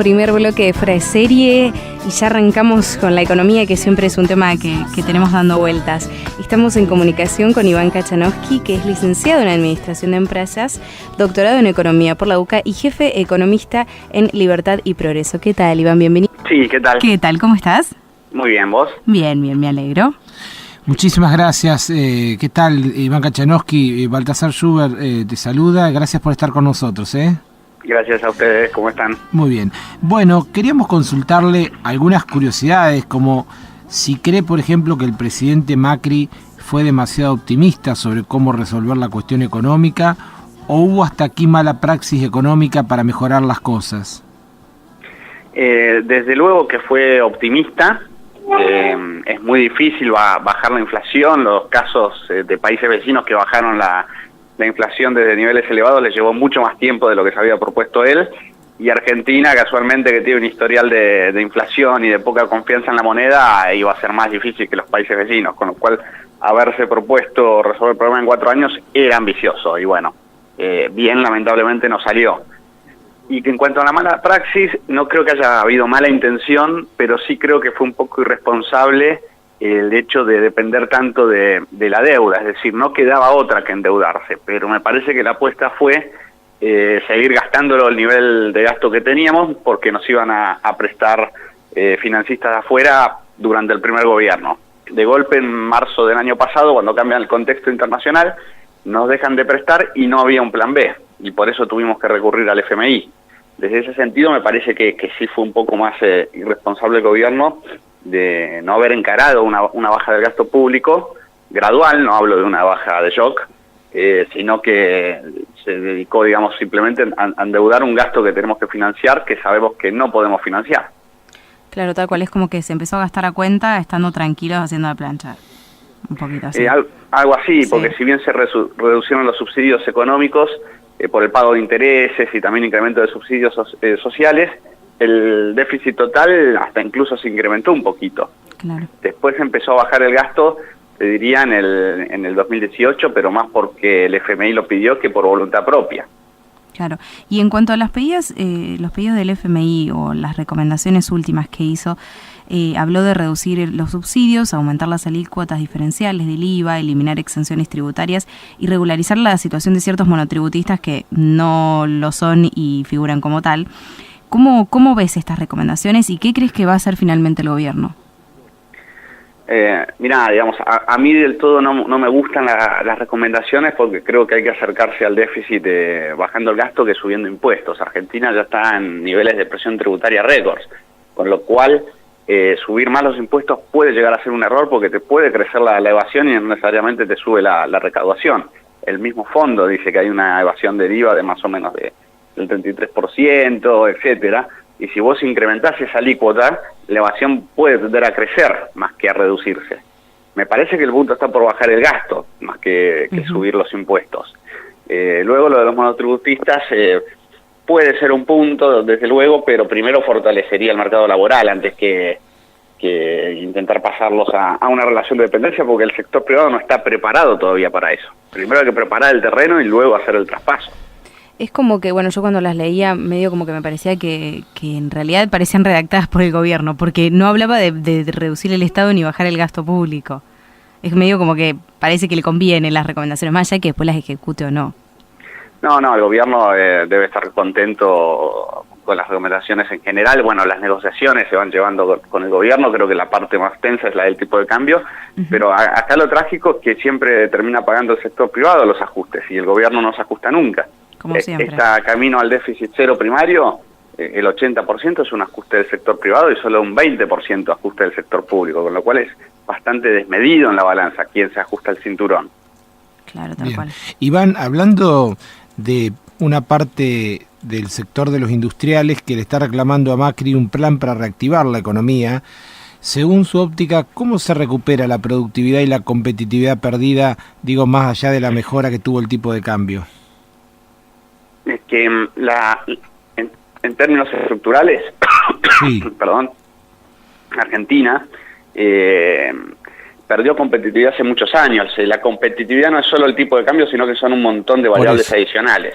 primer bloque de Fuera de Serie y ya arrancamos con la economía, que siempre es un tema que tenemos dando vueltas. Estamos en comunicación con Iván Kachanowski, que es licenciado en Administración de Empresas, doctorado en Economía por la UCA y jefe economista en Libertad y Progreso. ¿Qué tal, Iván? Bienvenido. Sí, ¿qué tal? ¿Qué tal? ¿Cómo estás? Muy bien, ¿vos? Bien, me alegro. Muchísimas gracias. ¿Qué tal, Iván Kachanowski? Baltasar Schubert te saluda. Gracias por estar con nosotros. Gracias a ustedes. ¿Cómo están? Muy bien. Bueno, queríamos consultarle algunas curiosidades, como si cree, por ejemplo, que el presidente Macri fue demasiado optimista sobre cómo resolver la cuestión económica, o hubo hasta aquí mala praxis económica para mejorar las cosas. Desde luego que fue optimista. Es muy difícil bajar la inflación. Los casos de países vecinos que bajaron la inflación desde niveles elevados les llevó mucho más tiempo de lo que se había propuesto él, y Argentina, casualmente, que tiene un historial de inflación y de poca confianza en la moneda, iba a ser más difícil que los países vecinos, con lo cual haberse propuesto resolver el problema en 4 años era ambicioso, y bueno, bien, lamentablemente no salió. Y que en cuanto a la mala praxis, no creo que haya habido mala intención, pero sí creo que fue un poco irresponsable el hecho de depender tanto de la deuda, es decir, no quedaba otra que endeudarse, pero me parece que la apuesta fue seguir gastándolo al nivel de gasto que teníamos, porque nos iban a prestar financistas de afuera durante el primer gobierno. De golpe, en marzo del año pasado, cuando cambian el contexto internacional, nos dejan de prestar y no había un plan B, y por eso tuvimos que recurrir al FMI. Desde ese sentido me parece que sí fue un poco más irresponsable el gobierno de no haber encarado una baja del gasto público gradual, no hablo de una baja de shock, sino que se dedicó, digamos, simplemente a endeudar un gasto que tenemos que financiar, que sabemos que no podemos financiar. Claro, tal cual, es como que se empezó a gastar a cuenta estando tranquilos haciendo la plancha. Un poquito así. Algo así, sí. Porque si bien se reducieron los subsidios económicos por el pago de intereses y también incremento de subsidios sociales, el déficit total hasta incluso se incrementó un poquito. Claro. Después empezó a bajar el gasto, te diría, en el 2018, pero más porque el FMI lo pidió que por voluntad propia. Claro. Y en cuanto a los pedidos del FMI o las recomendaciones últimas que hizo, habló de reducir los subsidios, aumentar las alícuotas diferenciales del IVA, eliminar exenciones tributarias y regularizar la situación de ciertos monotributistas que no lo son y figuran como tal. ¿Cómo ves estas recomendaciones y qué crees que va a hacer finalmente el gobierno? Mirá, digamos, a mí del todo no me gustan las recomendaciones, porque creo que hay que acercarse al déficit bajando el gasto que subiendo impuestos. Argentina ya está en niveles de presión tributaria récords, con lo cual subir más los impuestos puede llegar a ser un error, porque te puede crecer la evasión y no necesariamente te sube la recaudación. El mismo fondo dice que hay una evasión del IVA de más o menos del 33%, etcétera. Y si vos incrementás esa alícuota, la evasión puede tender a crecer más que a reducirse. Me parece que el punto está por bajar el gasto, más que subir los impuestos. Luego lo de los monotributistas puede ser un punto, desde luego, pero primero fortalecería el mercado laboral antes que intentar pasarlos a una relación de dependencia, porque el sector privado no está preparado todavía para eso. Primero hay que preparar el terreno y luego hacer el traspaso. Es como que, bueno, yo cuando las leía medio como que me parecía que en realidad parecían redactadas por el gobierno, porque no hablaba de reducir el Estado ni bajar el gasto público. Es medio como que parece que le conviene las recomendaciones, más allá que después las ejecute o no. No, el gobierno debe estar contento con las recomendaciones en general. Bueno, las negociaciones se van llevando con el gobierno, creo que la parte más tensa es la del tipo de cambio, pero acá lo trágico es que siempre termina pagando el sector privado los ajustes, y el gobierno no se ajusta nunca. Como siempre. Está camino al déficit cero primario, el 80% es un ajuste del sector privado y solo un 20% ajuste del sector público, con lo cual es bastante desmedido en la balanza quién se ajusta el cinturón. Claro, tal cual. Iván, hablando de una parte del sector de los industriales que le está reclamando a Macri un plan para reactivar la economía, según su óptica, ¿cómo se recupera la productividad y la competitividad perdida, digo, más allá de la mejora que tuvo el tipo de cambio? Es que en términos estructurales, sí. Perdón, Argentina perdió competitividad hace muchos años. La competitividad no es solo el tipo de cambio, sino que son un montón de variables adicionales.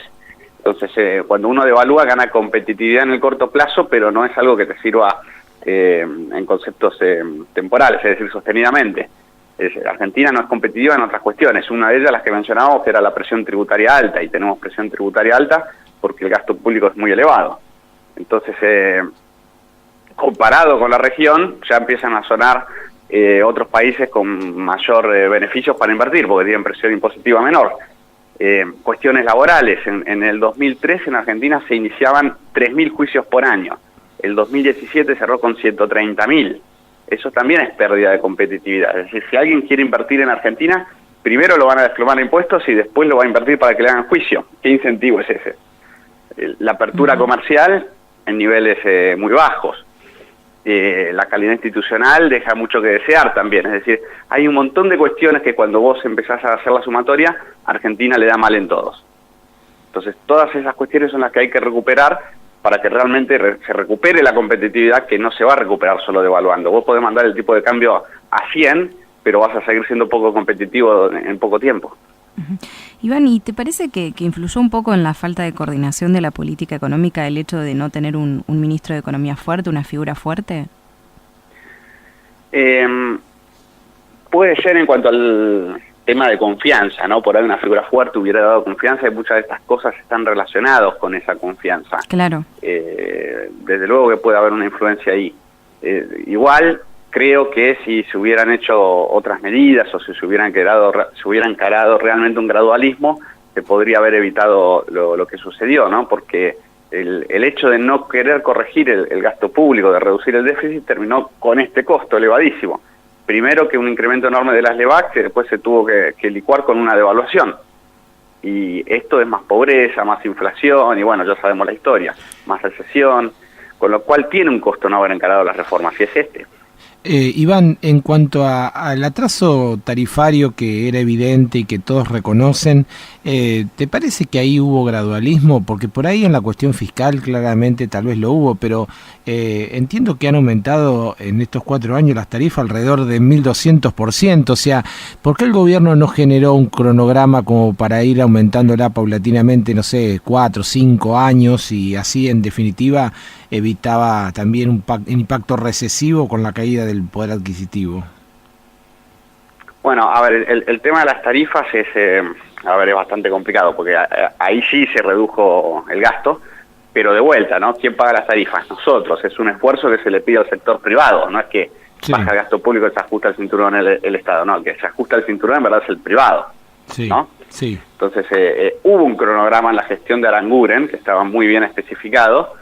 Entonces, cuando uno devalúa, gana competitividad en el corto plazo, pero no es algo que te sirva en conceptos temporales, es decir, sostenidamente. Argentina no es competitiva en otras cuestiones. Una de ellas, las que mencionábamos, que era la presión tributaria alta, y tenemos presión tributaria alta porque el gasto público es muy elevado. Entonces, comparado con la región, ya empiezan a sonar otros países con mayor beneficios para invertir, porque tienen presión impositiva menor. Cuestiones laborales, en el 2003 en Argentina se iniciaban 3.000 juicios por año, el 2017 cerró con 130.000, eso también es pérdida de competitividad. Es decir, si alguien quiere invertir en Argentina, primero lo van a desplomar impuestos y después lo va a invertir para que le hagan juicio. ¿Qué incentivo es ese? La apertura comercial en niveles muy bajos. La calidad institucional deja mucho que desear también, es decir, hay un montón de cuestiones que cuando vos empezás a hacer la sumatoria, Argentina le da mal en todos. Entonces, todas esas cuestiones son las que hay que recuperar para que realmente se recupere la competitividad, que no se va a recuperar solo devaluando. Vos podés mandar el tipo de cambio a 100, pero vas a seguir siendo poco competitivo en poco tiempo. Iván, ¿y te parece que influyó un poco en la falta de coordinación de la política económica el hecho de no tener un ministro de Economía fuerte, una figura fuerte? Puede ser en cuanto al tema de confianza, ¿no? Por ahí una figura fuerte hubiera dado confianza, y muchas de estas cosas están relacionadas con esa confianza. Claro. Desde luego que puede haber una influencia ahí. Igual creo que si se hubieran hecho otras medidas o si se hubiera encarado realmente un gradualismo, se podría haber evitado lo que sucedió, ¿no? Porque el hecho de no querer corregir el gasto público, de reducir el déficit, terminó con este costo elevadísimo. Primero, que un incremento enorme de las LEVAC, que después se tuvo que licuar con una devaluación. Y esto es más pobreza, más inflación, y bueno, ya sabemos la historia, más recesión, con lo cual tiene un costo no haber encarado las reformas, y es este. Iván, en cuanto al atraso tarifario que era evidente y que todos reconocen, ¿te parece que ahí hubo gradualismo? Porque por ahí en la cuestión fiscal claramente tal vez lo hubo, pero entiendo que han aumentado en estos 4 años las tarifas alrededor de 1.200%, o sea, ¿por qué el gobierno no generó un cronograma como para ir aumentándola paulatinamente, no sé, 4 o 5 años, y así en definitiva evitaba también un impacto recesivo con la caída del poder adquisitivo? Bueno, a ver, el tema de las tarifas es bastante complicado, porque ahí sí se redujo el gasto, pero de vuelta, ¿no? ¿Quién paga las tarifas? Nosotros. Es un esfuerzo que se le pide al sector privado, no es que baja el gasto público y se ajusta el cinturón el Estado, no, el que se ajusta el cinturón en verdad es el privado, ¿no? Sí. Entonces hubo un cronograma en la gestión de Aranguren que estaba muy bien especificado.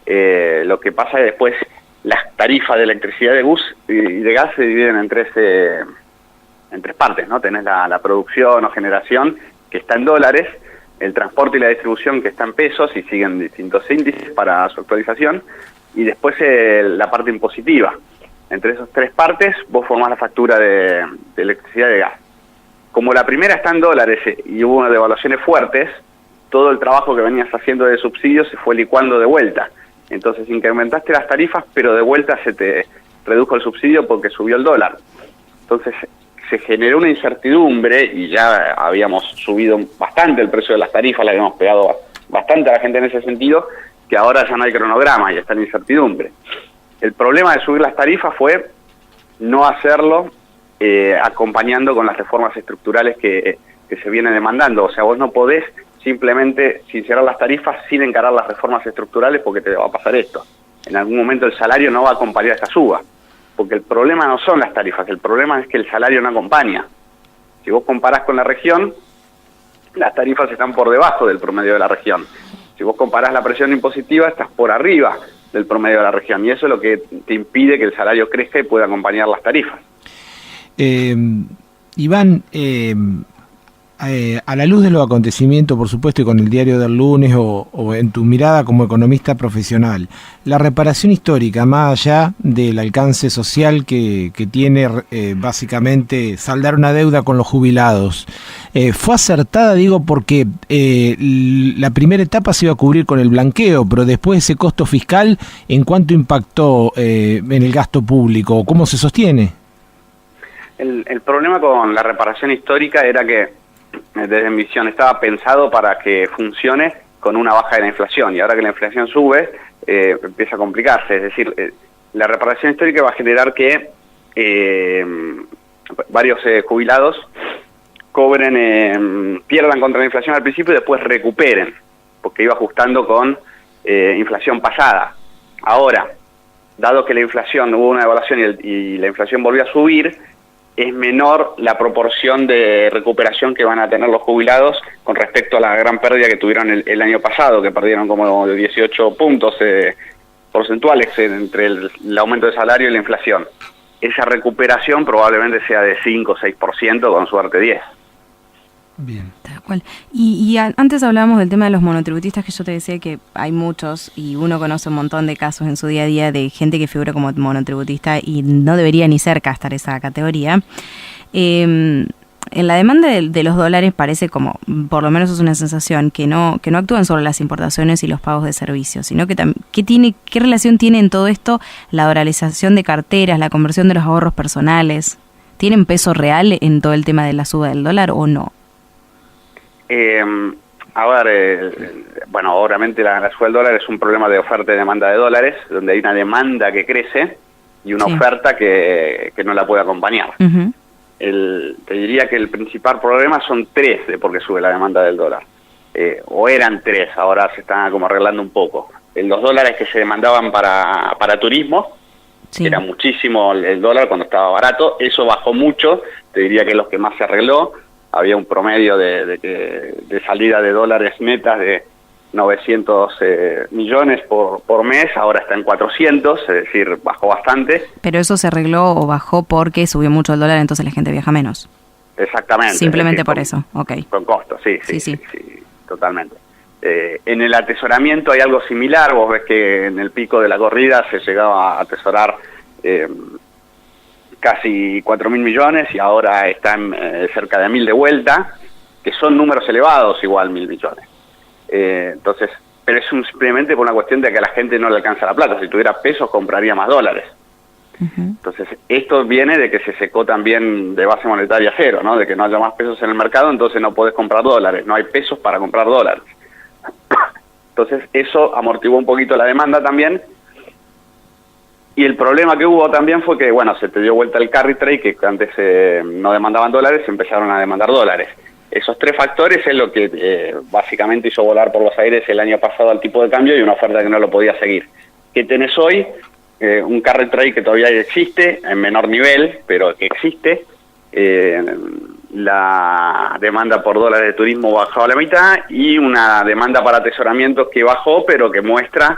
Lo que pasa es que después las tarifas de electricidad y de gas se dividen en tres partes, ¿no? Tenés la producción o generación, que está en dólares, el transporte y la distribución, que está en pesos y siguen distintos índices para su actualización, y después la parte impositiva. Entre esas tres partes vos formás la factura de electricidad y de gas. Como la primera está en dólares y hubo unas devaluaciones fuertes, todo el trabajo que venías haciendo de subsidios se fue licuando de vuelta. Entonces incrementaste las tarifas, pero de vuelta se te redujo el subsidio porque subió el dólar. Entonces se generó una incertidumbre, y ya habíamos subido bastante el precio de las tarifas, le habíamos pegado bastante a la gente en ese sentido, que ahora ya no hay cronograma y está en incertidumbre. El problema de subir las tarifas fue no hacerlo acompañando con las reformas estructurales que se vienen demandando. O sea, vos no podés simplemente sincerar las tarifas sin encarar las reformas estructurales, porque te va a pasar esto. En algún momento el salario no va a acompañar esta suba, porque el problema no son las tarifas, el problema es que el salario no acompaña. Si vos comparás con la región, las tarifas están por debajo del promedio de la región. Si vos comparás la presión impositiva, estás por arriba del promedio de la región, y eso es lo que te impide que el salario crezca y pueda acompañar las tarifas. Iván, a la luz de los acontecimientos, por supuesto, y con el diario del lunes, o en tu mirada como economista profesional, la reparación histórica, más allá del alcance social que tiene básicamente saldar una deuda con los jubilados, fue acertada, digo, porque la primera etapa se iba a cubrir con el blanqueo, pero después ese costo fiscal, ¿en cuánto impactó en el gasto público? ¿Cómo se sostiene? El problema con la reparación histórica era que, desde mi visión, estaba pensado para que funcione con una baja de la inflación, y ahora que la inflación sube, empieza a complicarse. Es decir, la reparación histórica va a generar que varios jubilados pierdan contra la inflación al principio y después recuperen, porque iba ajustando con inflación pasada. Ahora, dado que la inflación, hubo una devaluación y la inflación volvió a subir, es menor la proporción de recuperación que van a tener los jubilados con respecto a la gran pérdida que tuvieron el año pasado, que perdieron como 18 puntos porcentuales entre el aumento de salario y la inflación. Esa recuperación probablemente sea de 5 o 6%, con suerte 10%. Bien. Tal cual. Y antes hablábamos del tema de los monotributistas, que yo te decía que hay muchos, y uno conoce un montón de casos en su día a día de gente que figura como monotributista y no debería ni cerca estar esa categoría. En la demanda de los dólares parece como, por lo menos es una sensación, que no actúan solo las importaciones y los pagos de servicios, sino que ¿qué relación tiene en todo esto la dolarización de carteras, la conversión de los ahorros personales? ¿Tienen peso real en todo el tema de la suba del dólar o no? Bueno, obviamente la suba del dólar es un problema de oferta y demanda de dólares, donde hay una demanda que crece y una oferta que no la puede acompañar. Uh-huh. Te diría que el principal problema son 3 de por qué sube la demanda del dólar. O eran 3, ahora se están como arreglando un poco. Los dólares que se demandaban para turismo, que era muchísimo el dólar cuando estaba barato, eso bajó mucho, te diría que es lo que más se arregló. Había un promedio de salida de dólares netas de 900 millones por mes, ahora está en 400, es decir, bajó bastante. Pero eso se arregló o bajó porque subió mucho el dólar, entonces la gente viaja menos. Exactamente. Simplemente decir, por eso, ok. Con costo, sí, totalmente. En el atesoramiento hay algo similar, vos ves que en el pico de la corrida se llegaba a atesorar casi 4.000 millones y ahora están cerca de 1.000 de vuelta, que son números elevados igual, 1.000 millones. Entonces, pero es simplemente por una cuestión de que a la gente no le alcanza la plata. Si tuviera pesos compraría más dólares. Uh-huh. Entonces, esto viene de que se secó también de base monetaria cero, ¿no? De que no haya más pesos en el mercado, entonces no podés comprar dólares, no hay pesos para comprar dólares. Entonces, eso amortiguó un poquito la demanda también. Y el problema que hubo también fue que, bueno, se te dio vuelta el carry trade, que antes no demandaban dólares, empezaron a demandar dólares. Esos 3 factores es lo que básicamente hizo volar por los aires el año pasado al tipo de cambio y una oferta que no lo podía seguir. ¿Qué tenés hoy? Un carry trade que todavía existe, en menor nivel, pero que existe. La demanda por dólares de turismo bajó a la mitad y una demanda para atesoramientos que bajó, pero que muestra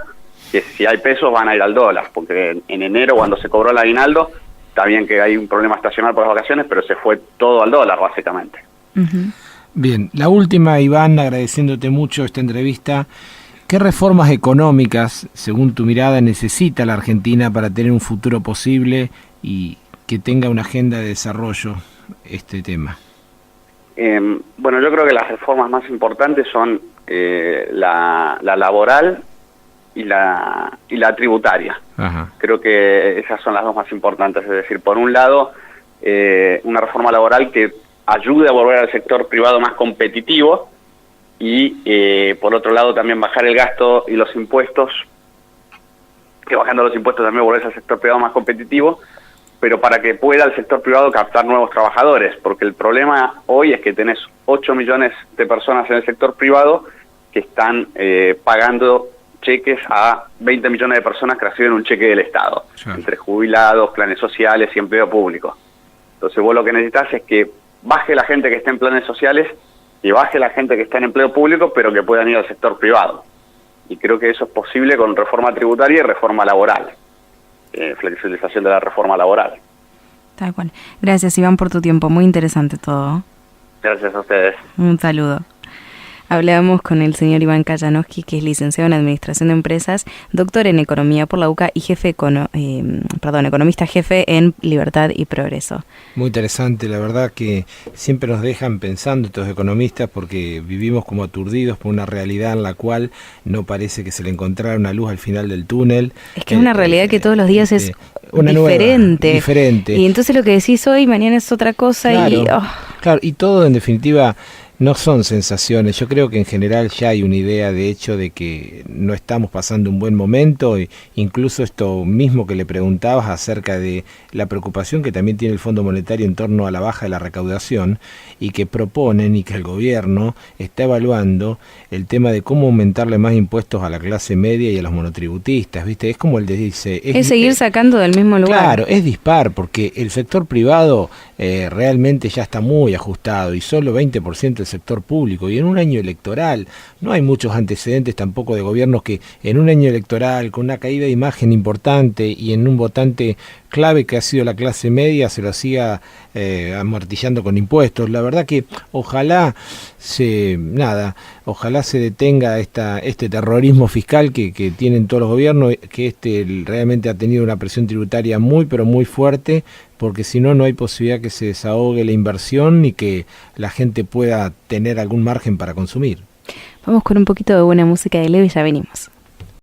que si hay pesos van a ir al dólar, porque en enero cuando se cobró el aguinaldo, está bien que hay un problema estacional por las vacaciones, pero se fue todo al dólar básicamente. Uh-huh. Bien, la última, Iván, agradeciéndote mucho esta entrevista. ¿Qué reformas económicas, según tu mirada, necesita la Argentina para tener un futuro posible y que tenga una agenda de desarrollo este tema? Bueno, yo creo que las reformas más importantes son la laboral y la tributaria. Ajá. Creo que esas son las dos más importantes. Es decir, por un lado, una reforma laboral que ayude a volver al sector privado más competitivo y, por otro lado, también bajar el gasto y los impuestos, que bajando los impuestos también volvés al sector privado más competitivo, pero para que pueda el sector privado captar nuevos trabajadores, porque el problema hoy es que tenés 8 millones de personas en el sector privado que están pagando cheques a 20 millones de personas que reciben un cheque del Estado, entre jubilados, planes sociales y empleo público. Entonces vos lo que necesitas es que baje la gente que está en planes sociales y baje la gente que está en empleo público, pero que puedan ir al sector privado. Y creo que eso es posible con reforma tributaria y reforma laboral, flexibilización de la reforma laboral. Tal cual. Gracias, Iván, por tu tiempo. Muy interesante todo. Gracias a ustedes. Un saludo. Hablábamos con el señor Iván Kayanowski, que es licenciado en Administración de Empresas, doctor en Economía por la UCA y economista jefe en Libertad y Progreso. Muy interesante, la verdad que siempre nos dejan pensando estos economistas porque vivimos como aturdidos por una realidad en la cual no parece que se le encontrara una luz al final del túnel. Es que es una realidad que todos los días es una diferente. Diferente. Y entonces lo que decís hoy, mañana es otra cosa. Claro, y claro, y todo en definitiva No son sensaciones, yo creo que en general ya hay una idea de hecho de que no estamos pasando un buen momento, e incluso esto mismo que le preguntabas acerca de la preocupación que también tiene el Fondo Monetario en torno a la baja de la recaudación y que proponen y que el gobierno está evaluando el tema de cómo aumentarle más impuestos a la clase media y a los monotributistas, ¿viste? Es como él dice... Es seguir sacando del mismo lugar. Claro, es dispar porque el sector privado realmente ya está muy ajustado y solo 20% el sector público, y en un año electoral no hay muchos antecedentes tampoco de gobiernos que en un año electoral con una caída de imagen importante y en un votante clave que ha sido la clase media se lo siga amortillando con impuestos. La verdad que ojalá se detenga este terrorismo fiscal que tienen todos los gobiernos, que realmente ha tenido una presión tributaria muy pero muy fuerte, porque si no, no hay posibilidad que se desahogue la inversión ni que la gente pueda tener algún margen para consumir. Vamos con un poquito de buena música de Leo y ya venimos.